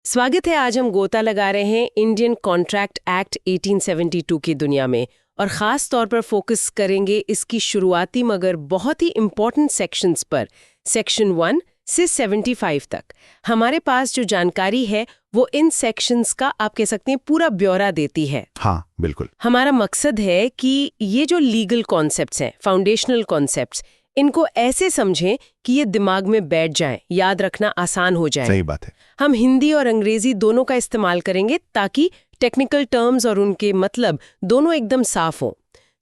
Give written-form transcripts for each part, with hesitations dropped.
स्वागत है। आज हम गोता लगा रहे हैं इंडियन कॉन्ट्रैक्ट एक्ट 1872 की दुनिया में और ख़ास तौर पर फोकस करेंगे इसकी शुरुआती मगर बहुत ही इम्पोर्टेंट सेक्शंस पर, सेक्शन 1 से 75 तक। हमारे पास जो जानकारी है वो इन सेक्शंस का आप कह सकते हैं पूरा ब्यौरा देती है। हाँ, बिल्कुल। हमारा मकसद है कि ये जो लीगल कॉन्सेप्ट्स हैं, फाउंडेशनल कॉन्सेप्ट्स, इनको ऐसे समझें कि ये दिमाग में बैठ जाएं, याद रखना आसान हो जाए। सही बात है। हम हिंदी और अंग्रेजी दोनों का इस्तेमाल करेंगे ताकि टेक्निकल टर्म्स और उनके मतलब दोनों एकदम साफ हों।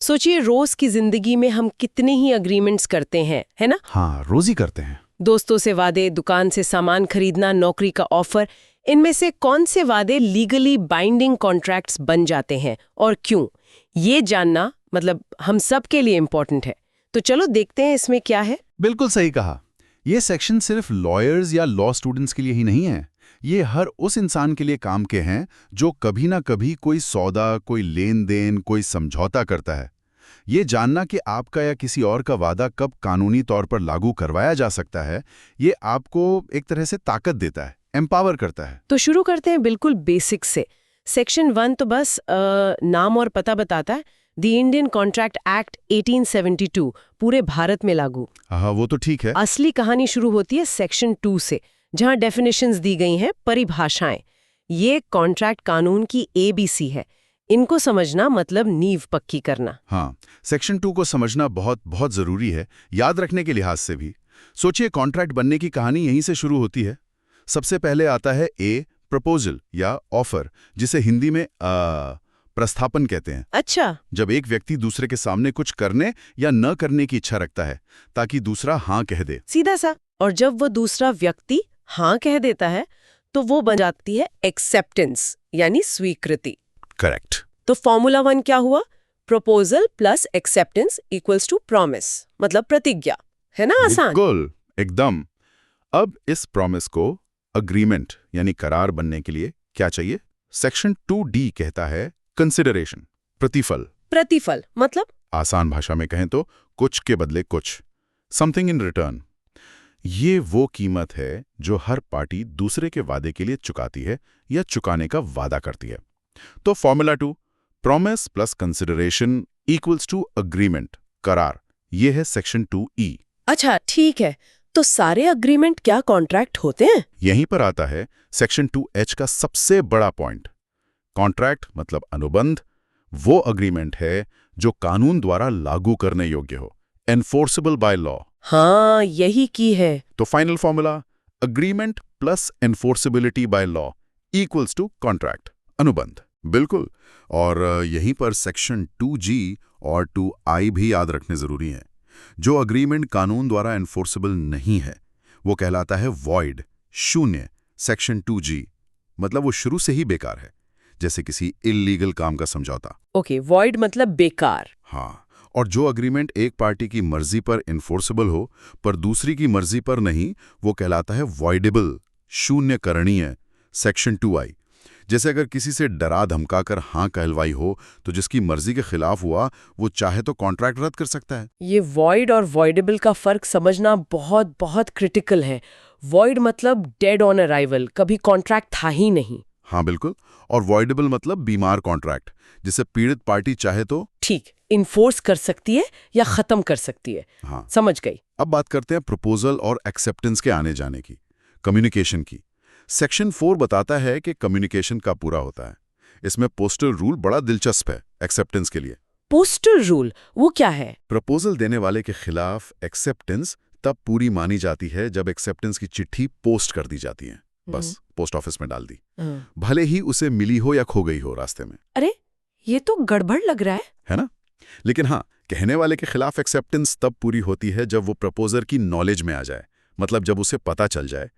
सोचिए रोज की जिंदगी में हम कितने ही अग्रीमेंट्स करते हैं, है ना? हाँ, रोज ही करते हैं। दोस्तों से वादे, दुकान से सामान खरीदना, नौकरी का ऑफर, इनमें से कौन से वादे लीगली बाइंडिंग कॉन्ट्रैक्ट्स बन जाते हैं और क्यों, ये जानना मतलब हम सब के लिए इम्पोर्टेंट है। तो चलो देखते हैं इसमें क्या है। बिल्कुल सही कहा। ये सेक्शन सिर्फ लॉयर्स या लॉ स्टूडेंट्स के लिए ही नहीं है। ये हर उस इंसान के लिए काम के हैं जो कभी ना कभी कोई सौदा, कोई लेन देन, कोई समझौता करता है। ये जानना कि आपका या किसी और का वादा कब कानूनी तौर पर लागू करवाया जा सकता है, ये आपको एक तरह से ताकत देता है, एम्पावर करता है। तो शुरू करते हैं बिल्कुल बेसिक से। सेक्शन 1 तो बस नाम और पता बताता है, द इंडियन कॉन्ट्रैक्ट एक्ट 1872 पूरे भारत में लागू। हाँ, वो तो ठीक है। असली कहानी शुरू होती है सेक्शन 2 से, जहां डेफिनेशंस दी गई हैं, परिभाषाएं। ये कॉन्ट्रैक्ट कानून की ABC है। इनको समझना मतलब नींव पक्की करना। हाँ, सेक्शन 2 को समझना बहुत बहुत जरूरी है, याद रखने के लिहाज से भी। सोचिए, कॉन्ट्रैक्ट बनने की कहानी यहीं से शुरू होती है। सबसे पहले आता है प्रपोजल या ऑफर, जिसे हिंदी में प्रस्थापन कहते हैं। अच्छा। जब एक व्यक्ति दूसरे के सामने कुछ करने या न करने की इच्छा रखता है ताकि दूसरा हाँ कह दे। सीधा सा। और जब वो दूसरा व्यक्ति हाँ कह देता है तो वो बन जाती है एक्सेप्टेंस, यानी स्वीकृति। करेक्ट। तो फॉर्मूला 1 क्या हुआ? Proposal plus acceptance equals to promise, मतलब प्रतिज्ञा। है ना आसान? बिल्कुल, एकदम। अब इस प्रॉमिस को अग्रीमेंट यानी करार बनने के लिए क्या चाहिए? सेक्शन 2D कहता है कंसिडरेशन, प्रतिफल। प्रतिफल मतलब? आसान भाषा में कहें तो कुछ के बदले कुछ, समथिंग इन रिटर्न। ये वो कीमत है जो हर पार्टी दूसरे के वादे के लिए चुकाती है या चुकाने का वादा करती है। तो formula 2, promise plus consideration equals to agreement, करार। ये है सेक्शन 2E। अच्छा, ठीक है। तो सारे अग्रीमेंट क्या कॉन्ट्रैक्ट होते हैं? यहीं पर आता है सेक्शन 2H का सबसे बड़ा पॉइंट। कॉन्ट्रैक्ट मतलब अनुबंध, वो अग्रीमेंट है जो कानून द्वारा लागू करने योग्य हो, एनफोर्सेबल बाय लॉ। हाँ, यही की है। तो final formula, agreement plus enforceability by law equals to contract, अनुबंध। बिल्कुल। और यहीं पर सेक्शन 2G और 2I भी याद रखने जरूरी हैं। जो अग्रीमेंट कानून द्वारा एनफोर्सेबल नहीं है वो कहलाता है वॉइड, शून्य। सेक्शन 2G मतलब वो शुरू से ही बेकार है, जैसे किसी इल्लीगल काम का समझौता। ओके, वॉइड मतलब बेकार। हाँ, और जो अग्रीमेंट एक पार्टी की मर्जी पर इन्फोर्सेबल हो पर दूसरी की मर्जी पर नहीं, वो कहलाता है वॉइडेबल, शून्य करणीय। सेक्शन 2I जैसे अगर किसी से डरा धमकाकर हाँ कहलवाई हो तो जिसकी मर्जी के खिलाफ हुआ वो चाहे तो कॉन्ट्रैक्ट रद्द कर सकता है। ये वॉइड और वॉइडेबल का फर्क समझना बहुत बहुत क्रिटिकल है। वॉइड मतलब डेड ऑन अराइवल, कभी कॉन्ट्रैक्ट था ही नहीं। हाँ बिल्कुल। और वॉइडेबल मतलब बीमार कॉन्ट्रैक्ट, जिसे पीड़ित पार्टी चाहे तो ठीक इन्फोर्स कर सकती है या खत्म कर सकती है। हाँ, समझ गई। अब बात करते हैं प्रपोजल और एक्सेप्टेंस के आने जाने की, कम्युनिकेशन की। सेक्शन 4 बताता है कि कम्युनिकेशन का पूरा होता है। इसमें पोस्टल रूल बड़ा दिलचस्प है एक्सेप्टेंस के लिए। पोस्टल रूल वो क्या है? प्रपोजल देने वाले के खिलाफ एक्सेप्टेंस तब पूरी मानी जाती है जब एक्सेप्टेंस की चिट्ठी पोस्ट कर दी जाती है। बस पोस्ट ऑफिस में डाल दी, भले ही उसे मिली हो या खो गई हो रास्ते में। अरे, ये तो गड़बड़ लग रहा है ना? लेकिन हाँ, कहने वाले के खिलाफ एक्सेप्टेंस तब पूरी होती है जब वो प्रपोजर की नॉलेज में आ जाए, मतलब जब उसे पता चल जाए।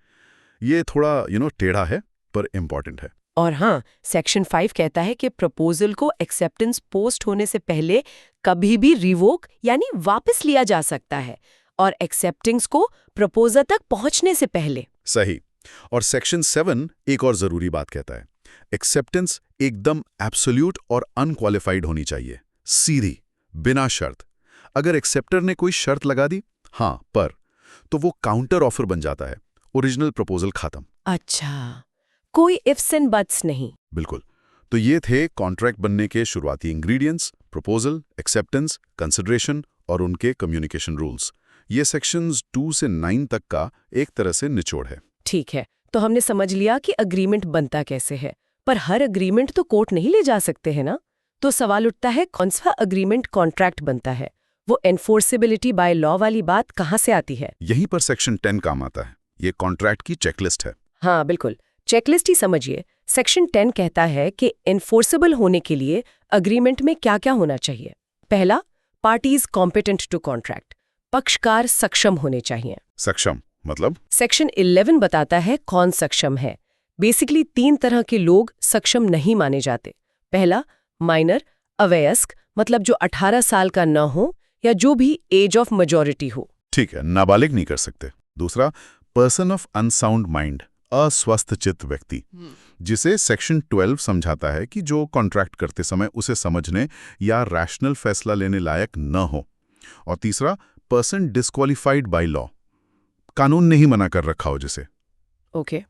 ये थोड़ा टेढ़ा है पर इम्पॉर्टेंट है। और हाँ, सेक्शन 5 कहता है कि प्रपोजल को एक्सेप्टेंस पोस्ट होने से पहले कभी भी रिवोक यानी वापस लिया जा सकता है, और एक्सेप्टेंस को प्रपोजल तक पहुंचने से पहले। सही। और सेक्शन 7 एक और जरूरी बात कहता है, एक्सेप्टेंस एकदम एब्सोल्यूट और अनक्वालिफाइड होनी चाहिए, सीधी, बिना शर्त। अगर एक्सेप्टर ने कोई शर्त लगा दी, हाँ पर, तो वो काउंटर ऑफर बन जाता है, ओरिजिनल प्रपोजल खत्म। अच्छा, कोई इफ्स एंड बट्स नहीं। बिल्कुल। तो ये थे कॉन्ट्रैक्ट बनने के शुरुआती इंग्रेडिएंट्स, प्रपोजल, एक्सेप्टेंस, कंसिडरेशन और उनके कम्युनिकेशन रूल्स। ये सेक्शंस 2 से 9 तक का एक तरह से निचोड़ है। ठीक है, तो हमने समझ लिया कि अग्रीमेंट बनता कैसे है, पर हर अग्रीमेंट तो कोर्ट नहीं ले जा सकते हैं ना। तो सवाल उठता है, कौन सा अग्रीमेंट कॉन्ट्रैक्ट बनता है? वो एनफोर्सेबिलिटी बाय लॉ वाली बात कहाँ से आती है? यहीं पर सेक्शन 10 काम आता है। ये कॉन्ट्रैक्ट की चेकलिस्ट है। हाँ बिल्कुल, चेकलिस्ट ही समझिए। सेक्शन 10 कहता है कि एनफोर्सेबल होने के लिए अग्रीमेंट में क्या क्या होना चाहिए। पहला, पार्टीज कॉम्पिटेंट टू कॉन्ट्रैक्ट, पक्षकार सक्षम होने चाहिए। सक्षम मतलब? सेक्शन 11 बताता है कौन सक्षम है। बेसिकली 3 तरह के लोग सक्षम नहीं माने जाते। पहला, माइनर, अवयस्क, मतलब जो 18 साल का न हो या जो भी एज ऑफ मेजॉरिटी हो। ठीक है, नाबालिग नहीं कर सकते। दूसरा, पर्सन ऑफ अनसाउंड माइंड, अस्वस्थ चित्त व्यक्ति, जिसे सेक्शन 12 समझाता है कि जो कॉन्ट्रैक्ट करते समय उसे समझने या रैशनल फैसला लेने लायक न हो। और तीसरा, पर्सन डिस्क्वालिफाइड बाय लॉ, कानून ने ही मना कर रखा हो जिसे। ओके,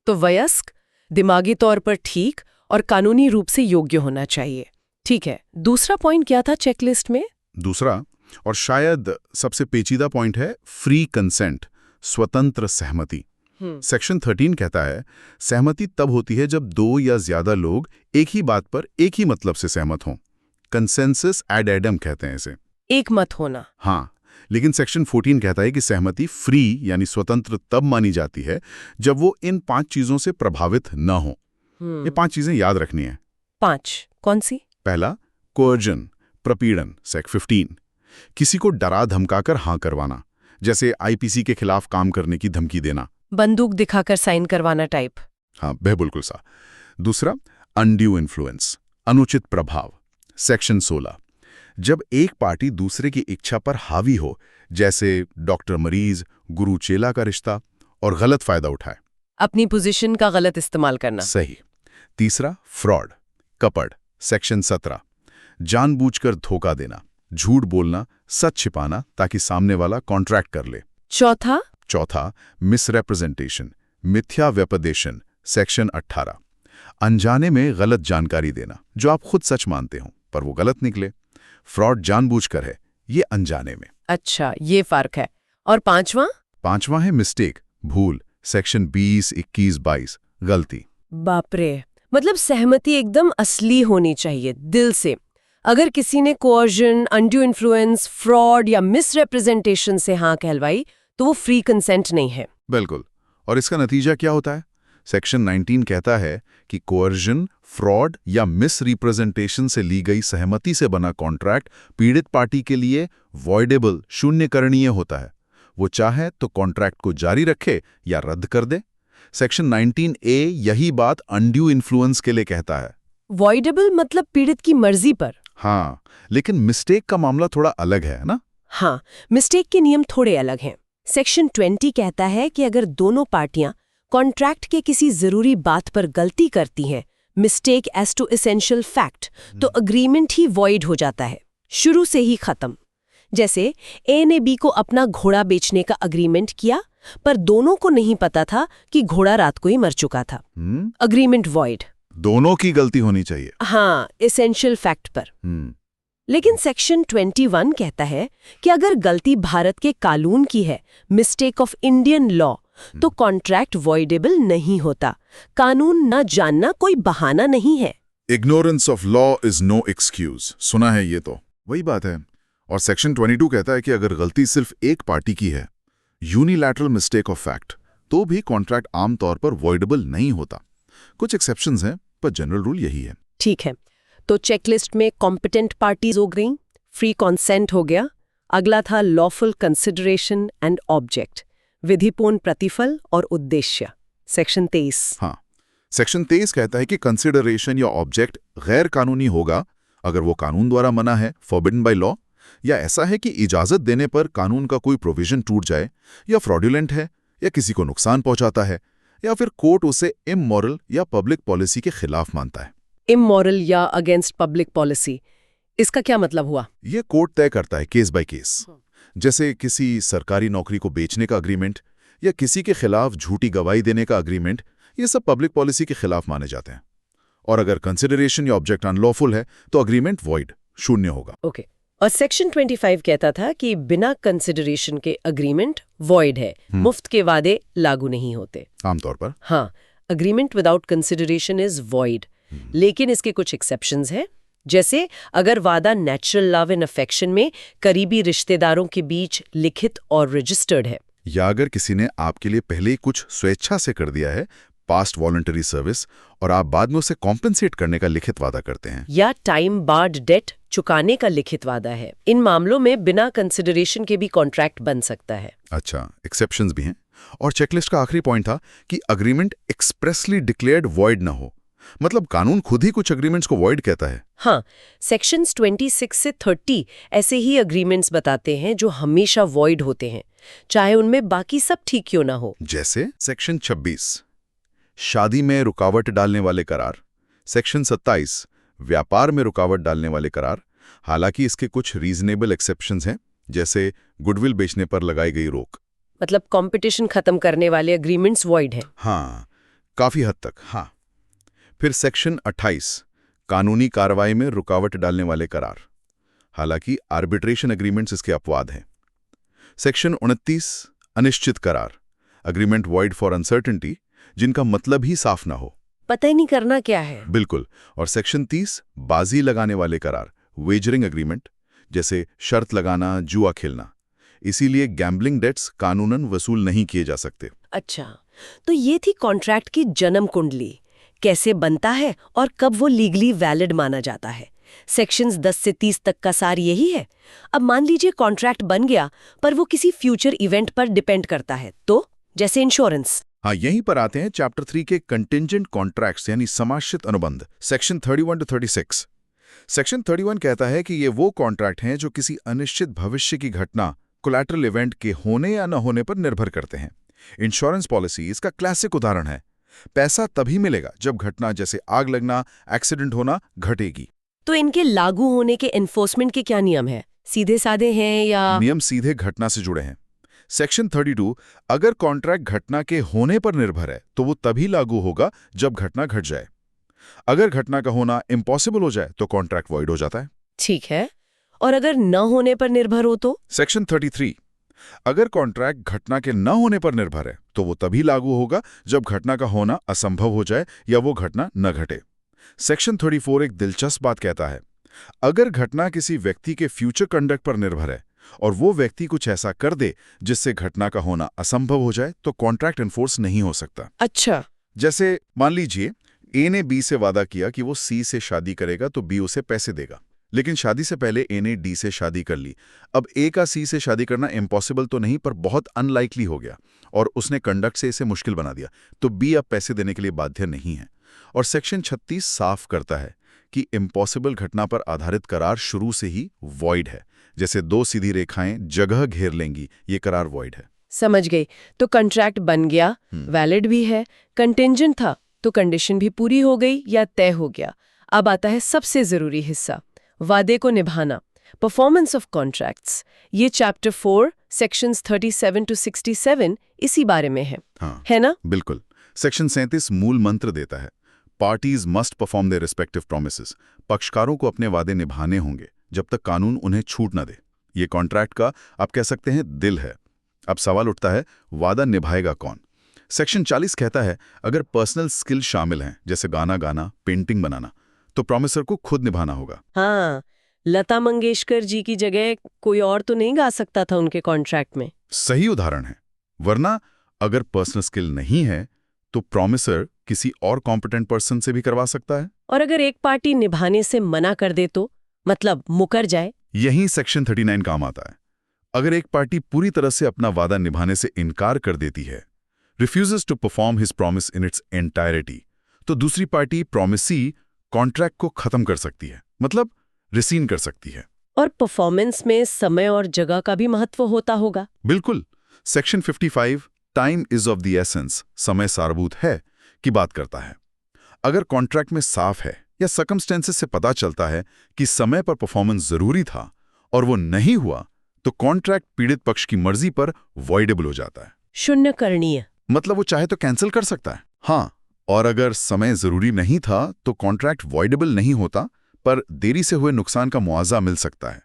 तो वयस्क, दिमागी तौर पर ठीक और कानूनी रूप से योग्य होना चाहिए। ठीक है, दूसरा पॉइंट क्या था चेकलिस्ट में? दूसरा और शायद सबसे पेचीदा पॉइंट है फ्री कंसेंट, स्वतंत्र सहमति। सेक्शन 13 कहता है सहमति तब होती है जब 2 या ज्यादा लोग एक ही बात पर एक ही मतलब से सहमत हों। कंसेंसस एड एडम कहते हैं इसे। एक मत होना। हाँ, लेकिन सेक्शन 14 कहता है कि सहमति फ्री यानी स्वतंत्र तब मानी जाती है जब वो इन 5 चीजों से प्रभावित न हो। ये 5 चीजें याद रखनी है। 5 कौन सी? पहला, कोर्जन, प्रपीड़न, सेक 15, किसी को डरा धमकाकर हाँ करवाना, जैसे आईपीसी के खिलाफ काम करने की धमकी देना। बंदूक दिखाकर साइन करवाना टाइप। हाँ, बिल्कुल सा। दूसरा, अनड्यू इन्फ्लुएंस, अनुचित प्रभाव, सेक्शन 16, जब एक पार्टी दूसरे की इच्छा पर हावी हो, जैसे डॉक्टर मरीज, गुरु चेला का रिश्ता, और गलत फायदा उठाए। अपनी पोजीशन का गलत इस्तेमाल करना। सही। तीसरा, फ्रॉड, कपट, सेक्शन 17, जानबूझकर धोखा देना, झूठ बोलना, सच छिपाना ताकि सामने वाला कॉन्ट्रैक्ट कर ले। चौथा, मिसरेप्रेजेंटेशन, मिथ्या व्यपदेशन, सेक्शन 18, अनजाने में गलत जानकारी देना जो आप खुद सच मानते हो पर वो गलत निकले। फ्रॉड जानबूझकर है, ये अनजाने में। अच्छा, ये फर्क है। और पांचवा है मिस्टेक, भूल, सेक्शन 20, 21, 22, गलती। बाप रे, मतलब सहमति एकदम असली होनी चाहिए, दिल से। अगर किसी ने कोअर्जन, अनड्यू इन्फ्लुएंस, फ्रॉड या मिसरिप्रेजेंटेशन से हाँ कहलवाई तो वो फ्री कंसेंट नहीं है। बिल्कुल। और इसका नतीजा क्या होता है? सेक्शन 19 कहता है कि कोअर्जन, फ्रॉड या मिसरिप्रेजेंटेशन से ली गई सहमति से बना कॉन्ट्रैक्ट पीड़ित पार्टी के लिए वॉइडेबल, शून्यकरणीय होता है। वो चाहे तो कॉन्ट्रैक्ट को जारी रखे या रद्द कर दे। सेक्शन 19A यही बात अनड्यू इन्फ्लुएंस के लिए कहता है। वॉइडेबल मतलब पीड़ित की मर्जी पर। हाँ, लेकिन मिस्टेक का मामला थोड़ा अलग है ना? हाँ, मिस्टेक के नियम थोड़े अलग हैं। सेक्शन 20 कहता है कि अगर दोनों पार्टियां कॉन्ट्रैक्ट के किसी जरूरी बात पर गलती करती हैं, mistake as to essential fact, तो अग्रीमेंट ही वॉइड हो जाता है, शुरू से ही खत्म। जैसे ए ने बी को अपना घोड़ा बेचने का अग्रीमेंट किया, पर दोनों को नहीं पता था कि घोड़ा रात को ही मर चुका था। Agreement void. दोनों की गलती होनी चाहिए। हाँ, एसेंशियल फैक्ट पर। लेकिन सेक्शन 21 कहता है कि अगर गलती भारत के कानून की है, मिस्टेक ऑफ इंडियन लॉ, तो कॉन्ट्रैक्ट वॉइडेबल नहीं होता। कानून न जानना कोई बहाना नहीं है। Ignorance of law is no excuse, सुना है ये तो, वही बात है। और सेक्शन 22 कहता है कि अगर गलती सिर्फ एक पार्टी की है, यूनिलैटरल मिस्टेक ऑफ फैक्ट, तो भी कॉन्ट्रैक्ट आमतौर पर वॉइडेबल नहीं होता। कुछ एक्सेप्शंस हैं, पर जनरल रूल यही है। ठीक है, तो चेकलिस्ट में कॉम्पिटेंट पार्टीज हो गई, फ्री कॉन्सेंट हो गया, अगला था लॉफुल कंसिडरेशन एंड ऑब्जेक्ट, विधिपूर्ण प्रतिफल और उद्देश्य, सेक्शन 23। हाँ, सेक्शन 23 कहता है कि कंसिडरेशन या ऑब्जेक्ट गैर कानूनी होगा अगर वो कानून द्वारा मना है, फॉरबिडन बाय लॉ, या ऐसा है कि इजाजत देने पर कानून का कोई प्रोविजन टूट जाए, या फ्रॉडुलेंट है, या किसी को नुकसान पहुंचाता है, या फिर कोर्ट उसे इमोरल या पब्लिक पॉलिसी के खिलाफ मानता है। इमोरल या अगेंस्ट पब्लिक पॉलिसी, इसका क्या मतलब हुआ? ये कोर्ट तय करता है केस बाय केस। जैसे किसी सरकारी नौकरी को बेचने का अग्रीमेंट, या किसी के खिलाफ झूठी गवाही देने का अग्रीमेंट, ये सब पब्लिक पॉलिसी के खिलाफ माने जाते हैं। और अगर कंसिडरेशन या ऑब्जेक्ट अनलॉफुल है तो अग्रीमेंट वॉइड, शून्य होगा। ओके। और सेक्शन 25 कहता था कि बिना कंसिडरेशन के अग्रीमेंट वॉइड है, मुफ्त के वादे लागू नहीं होते आमतौर पर। हाँ, agreement without consideration is void, लेकिन इसके कुछ एक्सेप्शंस हैं। जैसे अगर वादा नेचुरल लव एंड अफेक्शन में करीबी रिश्तेदारों के बीच लिखित और रजिस्टर्ड है, या अगर किसी ने आपके लिए पहले ही कुछ स्वेच्छा से कर दिया है, पास्ट वॉलंटरी सर्विस, और आप बाद में उसे कॉम्पेंसेट करने का लिखित वादा करते हैं। या टाइम बार्ड डेट चुकाने का लिखित वादा है। इन मामलों में बिना कंसिडरेशन के भी कॉन्ट्रैक्ट बन सकता है। अच्छा, एक्सेप्शंस भी हैं। और चेकलिस्ट का आखिरी पॉइंट था कि अग्रीमेंट एक्सप्रेसली डिक्लेयर्ड वॉइड ना हो। मतलब कानून खुद ही कुछ अग्रीमेंट्स को वॉइड कहता है। हाँ, सेक्शंस 26 से 30 ऐसे ही अग्रीमेंट्स बताते हैं जो हमेशा वॉइड होते हैं, चाहे उनमें बाकी सब ठीक क्यों ना हो। जैसे सेक्शन 26 शादी में रुकावट डालने वाले करार, सेक्शन 27 व्यापार में रुकावट डालने वाले करार। हालांकि इसके कुछ रीजनेबल एक्सेप्शंस हैं, जैसे गुडविल बेचने पर लगाई गई रोक। मतलब कंपटीशन खत्म करने वाले अग्रीमेंट्स वॉइड हैं। हाँ, काफी हद तक, हाँ। फिर सेक्शन 28 कानूनी कार्रवाई में रुकावट डालने वाले करार। हालांकि आर्बिट्रेशन एग्रीमेंट्स इसके अपवाद हैं। सेक्शन 29 अनिश्चित करार, अग्रीमेंट वॉइड फॉर अनसर्टेनिटी, जिनका मतलब ही साफ ना हो, पता ही नहीं करना क्या है। बिल्कुल। और सेक्शन 30 बाजी लगाने वाले करार, वेजरिंग एग्रीमेंट, जैसे शर्त लगाना, जुआ खेलना। इसीलिए गैम्बलिंग डेट्स कानूनन वसूल नहीं किए जा सकते। अच्छा, तो ये थी कॉन्ट्रैक्ट की जन्म कुंडली, कैसे बनता है और कब वो लीगली वैलिड माना जाता है। सेक्शंस 10 से 30 तक का सार यही है। अब मान लीजिए कॉन्ट्रैक्ट बन गया, पर वो किसी फ्यूचर इवेंट पर डिपेंड करता है, तो जैसे इंश्योरेंस। हाँ, यहीं पर आते हैं चैप्टर 3 के कंटिंजेंट कॉन्ट्रैक्ट्स यानी समाश्रित अनुबंध, सेक्शन 31 to 36। सेक्शन 31 कहता है कि ये वो कॉन्ट्रैक्ट हैं जो किसी अनिश्चित भविष्य की घटना, कोलैटरल इवेंट के होने या न होने पर निर्भर करते हैं। इंश्योरेंस पॉलिसी इसका क्लासिक उदाहरण है। पैसा तभी मिलेगा जब घटना जैसे आग लगना, एक्सीडेंट होना घटेगी। तो इनके लागू होने के एनफोर्समेंट के क्या नियम हैं? सीधे साधे हैं या? नियम सीधे घटना से जुड़े हैं। सेक्शन 32 अगर कॉन्ट्रैक्ट घटना के होने पर निर्भर है तो वो तभी लागू होगा जब घटना घट जाए। अगर घटना का होना इम्पॉसिबल हो जाए तो कॉन्ट्रैक्ट वॉइड हो जाता है। ठीक है। और अगर न होने पर निर्भर हो तो? सेक्शन 33 अगर कॉन्ट्रैक्ट घटना के न होने पर निर्भर है तो वो तभी लागू होगा जब घटना का होना असंभव हो जाए या वो घटना न घटे। सेक्शन 34 एक दिलचस्प बात कहता है, अगर घटना किसी व्यक्ति के फ्यूचर कंडक्ट पर निर्भर है और वो व्यक्ति कुछ ऐसा कर दे जिससे घटना का होना असंभव हो जाए तो कॉन्ट्रैक्ट एनफोर्स नहीं हो सकता। अच्छा। जैसे मान लीजिए ए ने बी से वादा किया कि वो सी से शादी करेगा तो बी उसे पैसे देगा, लेकिन शादी से पहले ए ने डी से शादी कर ली। अब ए का सी से शादी करना इम्पॉसिबल तो नहीं पर बहुत अनलाइकली हो गया और उसने कंडक्ट से इसे मुश्किल बना दिया, तो बी अब पैसे देने के लिए बाध्य नहीं है। और सेक्शन 36 साफ करता है कि इम्पॉसिबल घटना पर आधारित करार शुरू से ही वॉइड है। जैसे दो सीधी रेखाएं जगह घेर लेंगी, ये करार वॉइड है। समझ गई। तो कॉन्ट्रैक्ट बन गया, वैलिड भी है, कंटिंजेंट था, तो कंडीशन भी पूरी हो गई या तय हो गया। अब आता है सबसे जरूरी हिस्सा, वादे को निभाना, परफॉर्मेंस ऑफ कॉन्ट्रैक्ट्स। ये चैप्टर 4 सेक्शंस 37 to 67 इसी बारे में है। हाँ, है ना? बिल्कुल। सेक्शन 37 मूल मंत्र देता है, parties must perform their respective promises. पक्षकारों को अपने वादे निभाने होंगे जब तक कानून उन्हें छूट न दे। ये कॉन्ट्रैक्ट का आप कह सकते हैं दिल है। अब सवाल उठता है, वादा निभाएगा कौन? सेक्शन 40 कहता है, अगर पर्सनल स्किल शामिल हैं, जैसे गाना गाना, पेंटिंग बनाना, तो प्रॉमिसर को खुद निभाना होगा। हाँ, लता मंगेशकर जी की जगह कोई और तो नहीं गा सकता था उनके कॉन्ट्रैक्ट में। सही उदाहरण है। वरना अगर पर्सनल स्किल नहीं है तो प्रॉमिसर किसी और कॉम्पिटेंट पर्सन से भी करवा सकता है। और अगर एक पार्टी निभाने से मना कर दे तो, मतलब मुकर जाए? यही सेक्शन 39 काम आता है। अगर एक पार्टी पूरी तरह से अपना वादा निभाने से इनकार कर देती है, refuses to perform his promise in its entirety, तो दूसरी पार्टी प्रॉमिसी कॉन्ट्रैक्ट को खत्म कर सकती है, मतलब रिसीन कर सकती है। और परफॉर्मेंस में समय और जगह का भी महत्व होता होगा। बिल्कुल। Section 55 time is of the essence, समय सारभूत है, की बात करता है। अगर कॉन्ट्रैक्ट में साफ है या सर्कमस्टेंसेस से पता चलता है कि समय पर परफॉर्मेंस जरूरी था और वो नहीं हुआ, तो कॉन्ट्रैक्ट पीड़ित पक्ष की मर्जी पर वॉइडेबल हो जाता है। शून्य करणीय, मतलब वो चाहे तो कैंसिल कर सकता है। हाँ, और अगर समय जरूरी नहीं था तो कॉन्ट्रैक्ट वॉइडेबल नहीं होता, पर देरी से हुए नुकसान का मुआवजा मिल सकता है।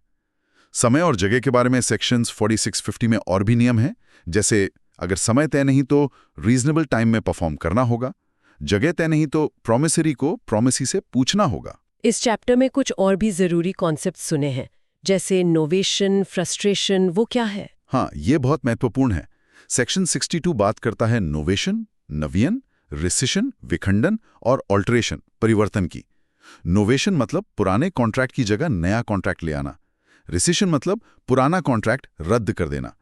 समय और जगह के बारे में सेक्शंस 4650 में और भी नियम हैं, जैसे अगर समय तय नहीं तो रीजनेबल टाइम में परफॉर्म करना होगा, जगह तय नहीं तो प्रॉमिसरी को प्रॉमिसी से पूछना होगा। इस चैप्टर में कुछ और भी जरूरी कॉन्सेप्ट सुने हैं, जैसे नोवेशन, फ्रस्ट्रेशन, वो क्या है? हाँ, ये बहुत महत्वपूर्ण है। सेक्शन 62 बात करता है नोवेशन, नवीन, रिसिशन, विखंडन और ऑल्टरेशन, परिवर्तन की। नोवेशन मतलब पुराने कॉन्ट्रैक्ट की जगह नया कॉन्ट्रैक्ट ले आना। रिसिशन मतलब पुराना कॉन्ट्रैक्ट रद्द कर देना।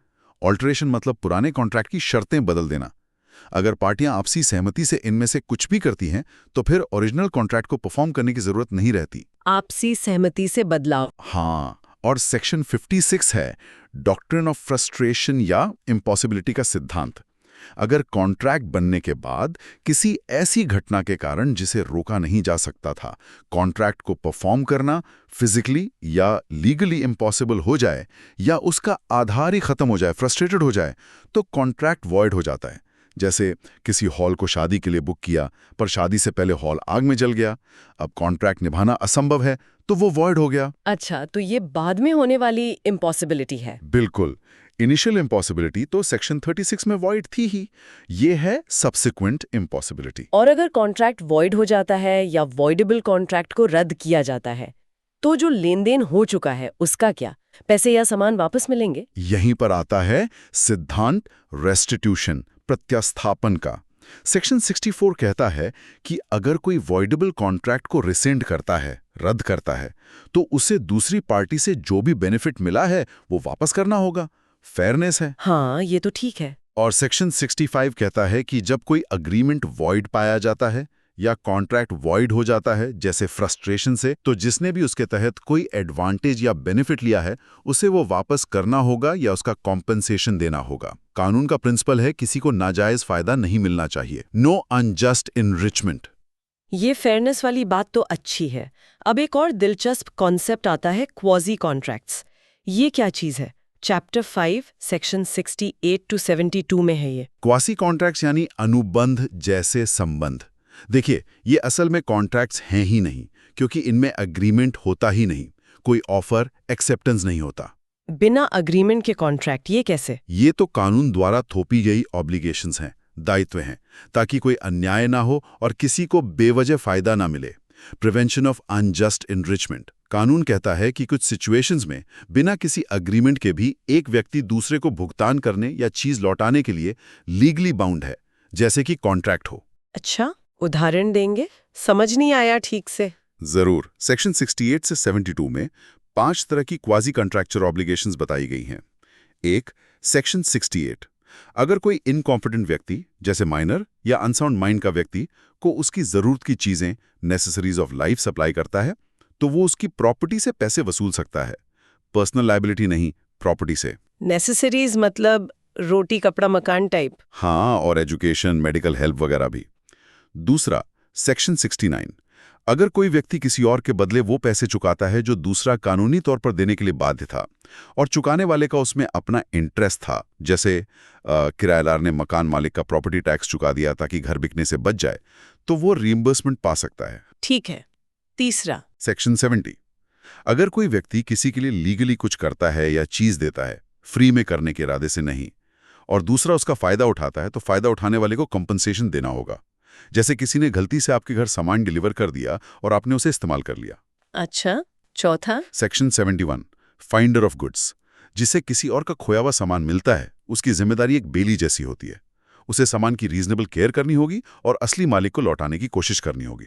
ऑल्टरेशन मतलब पुराने कॉन्ट्रैक्ट की शर्तें बदल देना। अगर पार्टियां आपसी सहमति से इनमें से कुछ भी करती हैं तो फिर ओरिजिनल कॉन्ट्रैक्ट को परफॉर्म करने की जरूरत नहीं रहती। आपसी सहमति से बदलाव। हाँ, और सेक्शन 56 है डॉक्ट्रिन ऑफ फ्रस्ट्रेशन या इम्पॉसिबिलिटी का सिद्धांत। अगर कॉन्ट्रैक्ट बनने के बाद किसी ऐसी घटना के कारण जिसे रोका नहीं जा सकता था, कॉन्ट्रैक्ट को परफॉर्म करना फिजिकली या लीगली इम्पॉसिबल हो जाए या उसका आधार ही खत्म हो जाए, फ्रस्ट्रेटेड हो जाए, तो कॉन्ट्रैक्ट वॉइड हो जाता है। जैसे किसी हॉल को शादी के लिए बुक किया, पर शादी से पहले हॉल आग में जल गया, अब कॉन्ट्रैक्ट निभाना असंभव है, तो वो वॉइड हो गया। अच्छा, तो ये बाद में होने वाली इम्पॉसिबिलिटी है। बिल्कुल। इनिशियल इम्पॉसिबिलिटी तो सेक्शन 36 में वॉइड थी ही, ये है सब्सिक्वेंट इम्पॉसिबिलिटी। और अगर कॉन्ट्रैक्ट वॉइड हो जाता है या वॉइडेबल कॉन्ट्रैक्ट को रद्द किया जाता है, तो जो लेन देन हो चुका है उसका क्या? पैसे या सामान वापस मिलेंगे? यहीं पर आता है सिद्धांत रेस्टिट्यूशन, प्रत्यास्थापन का। सेक्शन 64 कहता है कि अगर कोई वॉइडेबल कॉन्ट्रैक्ट को रिसेंड करता है, रद्द करता है, तो उसे दूसरी पार्टी से जो भी बेनिफिट मिला है वो वापस करना होगा। फेयरनेस है। हाँ, ये तो ठीक है। और सेक्शन 65 कहता है कि जब कोई अग्रीमेंट वॉइड पाया जाता है या कॉन्ट्रैक्ट वॉइड हो जाता है, जैसे फ्रस्ट्रेशन से, तो जिसने भी उसके तहत कोई एडवांटेज या बेनिफिट लिया है उसे वो वापस करना होगा या उसका कॉम्पेंसेशन देना होगा। कानून का प्रिंसिपल है किसी को नाजायज फायदा नहीं मिलना चाहिए। No unjust enrichment. ये फेयरनेस वाली बात तो अच्छी है। अब एक और दिलचस्प कॉन्सेप्ट आता है, क्वाजी कॉन्ट्रैक्ट्स। ये क्या चीज है? चैप्टर 5 सेक्शन 68 to 72 में है ये। क्वासी कॉन्ट्रैक्ट्स यानी अनुबंध जैसे संबंध। देखिए, ये असल में कॉन्ट्रैक्ट्स हैं ही नहीं, क्योंकि इनमें अग्रीमेंट होता ही नहीं, कोई ऑफर एक्सेप्टेंस नहीं होता। बिना अग्रीमेंट के कॉन्ट्रैक्ट, ये कैसे? ये तो कानून द्वारा थोपी गई ऑब्लिगेशंस हैं, दायित्व हैं, ताकि कोई अन्याय ना हो और किसी को बेवजह फायदा ना मिले। Prevention of unjust enrichment. कानून कहता है कि कुछ सिचुएशंस में बिना किसी अग्रीमेंट के भी एक व्यक्ति दूसरे को भुगतान करने या चीज लौटाने के लिए लीगली बाउंड है, जैसे कि कॉन्ट्रैक्ट हो। अच्छा, उदाहरण देंगे? समझ नहीं आया ठीक से। जरूर। सेक्शन 68 से 72 में 5 तरह की क्वाजी कॉन्ट्रैक्चुअल ऑब्लिगेशंस बताई गई हैं। एक, सेक्शन 68। अगर कोई इनकॉम्पिटेंट व्यक्ति, जैसे माइनर या अनसाउंड माइंड का व्यक्ति, को उसकी जरूरत की चीजें, नेसेसरीज ऑफ लाइफ सप्लाई करता है, तो वो उसकी प्रॉपर्टी से पैसे वसूल सकता है। पर्सनल लायबिलिटी नहीं, प्रॉपर्टी से। नेसेसरीज मतलब रोटी कपड़ा मकान टाइप? हाँ, और एजुकेशन, मेडिकल हेल्प वगैरह भी। दूसरा, सेक्शन 69। अगर कोई व्यक्ति किसी और के बदले वो पैसे चुकाता है जो दूसरा कानूनी तौर पर देने के लिए बाध्य था और चुकाने वाले का उसमें अपना इंटरेस्ट था, जैसे किराएदार ने मकान मालिक का प्रॉपर्टी टैक्स चुका दिया ताकि घर बिकने से बच जाए, तो वो रीइंबर्समेंट पा सकता है। ठीक है। तीसरा, सेक्शन 70। अगर कोई व्यक्ति किसी के लिए लीगली कुछ करता है या चीज देता है, फ्री में करने के इरादे से नहीं, और दूसरा उसका फायदा उठाता है, तो फायदा उठाने वाले को कंपनसेशन देना होगा। जैसे किसी ने गलती से आपके घर सामान डिलीवर कर दिया और आपने उसे इस्तेमाल कर लिया। अच्छा। चौथा, सेक्शन 71। Finder of goods. जिसे किसी और का खोया हुआ सामान मिलता है, उसकी जिम्मेदारी एक बेली जैसी होती है। उसे सामान की रीजनेबल केयर करनी होगी और असली मालिक को लौटाने की कोशिश करनी होगी।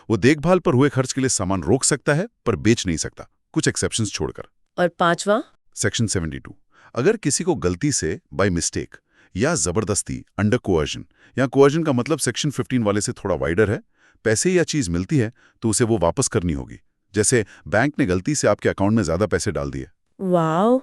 वो देखभाल पर हुए खर्च के लिए सामान रोक सकता है पर बेच नहीं सकता, कुछ एक्सेप्शंस छोड़कर। और पांचवा, सेक्शन 72। अगर किसी को गलती से, बाय मिस्टेक या जबरदस्ती, अंडर कोअर्जन, या कोअर्जन का मतलब सेक्शन 15 वाले से थोड़ा वाइडर है, पैसे या चीज मिलती है तो उसे वो वापस करनी होगी। जैसे बैंक ने गलती से आपके अकाउंट में ज्यादा पैसे डाल दिए। वाओ,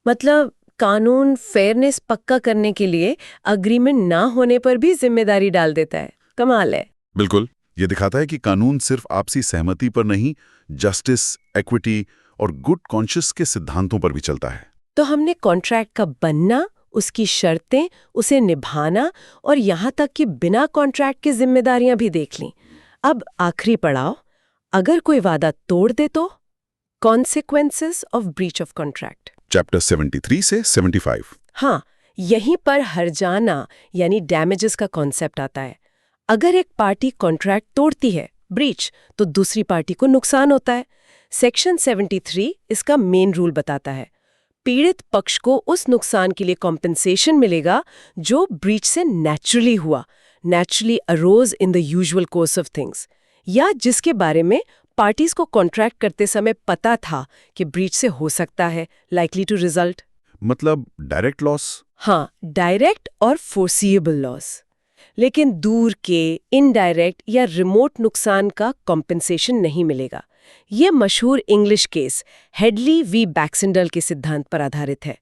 मतलब कानून फेयरनेस पक्का करने के लिए अग्रीमेंट ना होने पर भी जिम्मेदारी डाल देता है। कमाल है। बिल्कुल। ये दिखाता है कि कानून सिर्फ आपसी सहमति पर नहीं, जस्टिस, इक्विटी और गुड कॉन्शियस के सिद्धांतों पर भी चलता है। तो हमने कॉन्ट्रैक्ट का बनना, उसकी शर्तें, उसे निभाना और यहाँ तक कि बिना कॉन्ट्रैक्ट की जिम्मेदारियां भी देख लीं। अब आखिरी पड़ाव, अगर कोई वादा तोड़ दे तो consequences of breach of contract. Chapter 73 से 75। हाँ, यहीं पर हर्जाना यानी डैमेजेस का कॉन्सेप्ट आता है। अगर एक पार्टी कॉन्ट्रैक्ट तोड़ती है, ब्रीच, तो दूसरी पार्टी को नुकसान होता है। सेक्शन 73 इसका मेन रूल बताता है। पीड़ित पक्ष को उस नुकसान के लिए कॉम्पेंसेशन मिलेगा जो ब्रीच से नेचुरली हुआ, naturally arose in the usual course of things, या जिसके बारे में पार्टीज को कॉन्ट्रैक्ट करते समय पता था कि ब्रीच से हो सकता है, लाइकली टू रिजल्ट। मतलब डायरेक्ट लॉस? हाँ, डायरेक्ट और फोर्सिएबल लॉस। लेकिन दूर के, इनडायरेक्ट या रिमोट नुकसान का कॉम्पेंसेशन नहीं मिलेगा। ये मशहूर English case Headley we Baxendale के सिद्धांत पर आधारित है।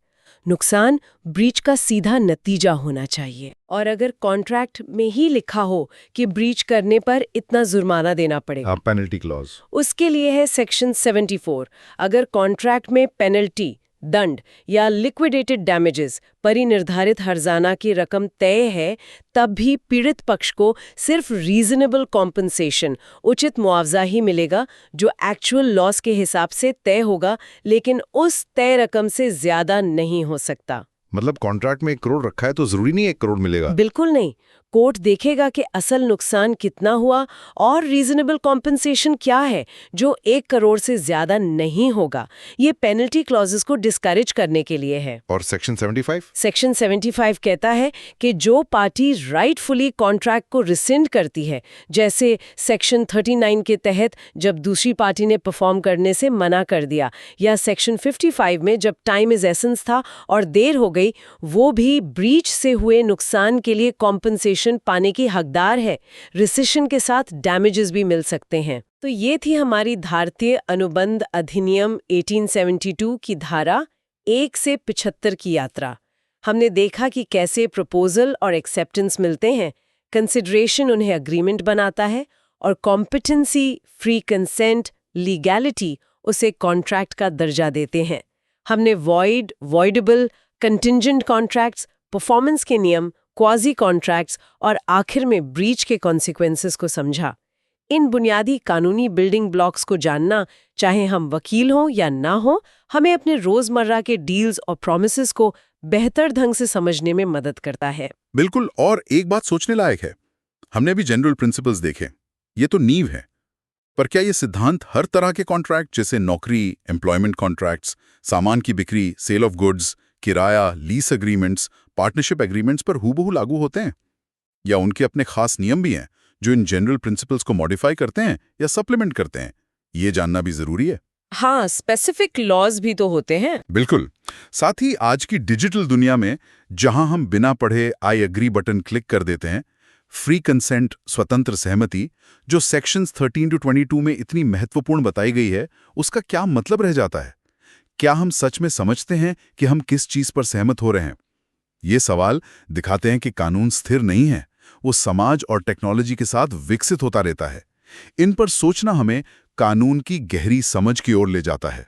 नुकसान ब्रीच का सीधा नतीजा होना चाहिए, और अगर कॉन्ट्रैक्ट में ही लिखा हो कि ब्रीच करने पर इतना जुर्माना देना पड़ेगा, पेनल्टी क्लॉज, उसके लिए है सेक्शन 74। अगर कॉन्ट्रैक्ट में पेनल्टी, दंड या लिक्विडेटेड डैमेजेस, परिनिर्धारित हर्जाना की रकम तय है, तब भी पीड़ित पक्ष को सिर्फ रीजनेबल कॉम्पनसेशन, उचित मुआवजा ही मिलेगा, जो एक्चुअल लॉस के हिसाब से तय होगा, लेकिन उस तय रकम से ज्यादा नहीं हो सकता। मतलब कॉन्ट्रैक्ट में 1 करोड़ रखा है तो जरूरी नहीं 1 करोड़ मिलेगा? बिल्कुल नहीं। कोर्ट देखेगा कि असल नुकसान कितना हुआ और रीजनेबल कॉम्पनसेशन क्या है, जो 1 करोड़ से ज्यादा नहीं होगा। ये पेनल्टी क्लॉजेस को डिस्करेज करने के लिए है। और सेक्शन 75? सेक्शन 75 कहता है कि जो पार्टी राइटफुली कॉन्ट्रैक्ट को रिसिंड करती है, जैसे सेक्शन 39 के तहत जब दूसरी पार्टी ने परफॉर्म करने से मना कर दिया, या सेक्शन 55 में जब टाइम इज एसेंस था और देर हो गई, वो भी ब्रीच से हुए नुकसान के लिए कॉम्पनसेशन पाने की हकदार है। रिसिशन के साथ डैमेजेस भी मिल सकते हैं। तो ये थी हमारी भारतीय अनुबंध अधिनियम 1872 की धारा 1 से 75 की यात्रा। हमने देखा कि कैसे प्रपोजल और एक्सेप्टेंस मिलते हैं, कंसिडरेशन उन्हें अग्रीमेंट बनाता है, और कॉम्पिटेंसी, फ्री कंसेंट, लीगैलिटी उसे कॉन्ट्रैक्ट का दर्जा देते हैं। हमने void, voidable, contingent contracts, performance के नियम, क्वाजी कॉन्ट्रैक्ट्स और आखिर में ब्रीच के कॉन्सिक्वेंसेस को समझा। इन बुनियादी कानूनी बिल्डिंग ब्लॉक्स को जानना, चाहे हम वकील हों या ना हो, हमें अपने रोजमर्रा के डील्स और प्रॉमिसेस को बेहतर ढंग से समझने में मदद करता है। बिल्कुल। और एक बात सोचने लायक है, हमने भी जनरल प्रिंसिपल्स देखे, ये तो नींव है, पर क्या ये सिद्धांत हर तरह के कॉन्ट्रैक्ट, जैसे नौकरी, एम्प्लॉयमेंट कॉन्ट्रैक्ट्स, सामान की बिक्री, सेल ऑफ गुड्स, किराया, लीज एग्रीमेंट्स, पार्टनरशिप एग्रीमेंट्स पर हूबहू लागू होते हैं? या उनके अपने खास नियम भी हैं जो इन जनरल प्रिंसिपल्स को मॉडिफाई करते हैं या सप्लीमेंट करते हैं? ये जानना भी जरूरी है। हाँ, स्पेसिफिक लॉज भी तो होते हैं। बिल्कुल। साथ ही आज की डिजिटल दुनिया में, जहां हम बिना पढ़े आई एग्री बटन क्लिक कर देते हैं, फ्री कंसेंट, स्वतंत्र सहमति, जो सेक्शंस 13 to 22 में इतनी महत्वपूर्ण बताई गई है, उसका क्या मतलब रह जाता है? क्या हम सच में समझते हैं कि हम किस चीज पर सहमत हो रहे हैं? ये सवाल दिखाते हैं कि कानून स्थिर नहीं है, वो समाज और टेक्नोलॉजी के साथ विकसित होता रहता है। इन पर सोचना हमें कानून की गहरी समझ की ओर ले जाता है।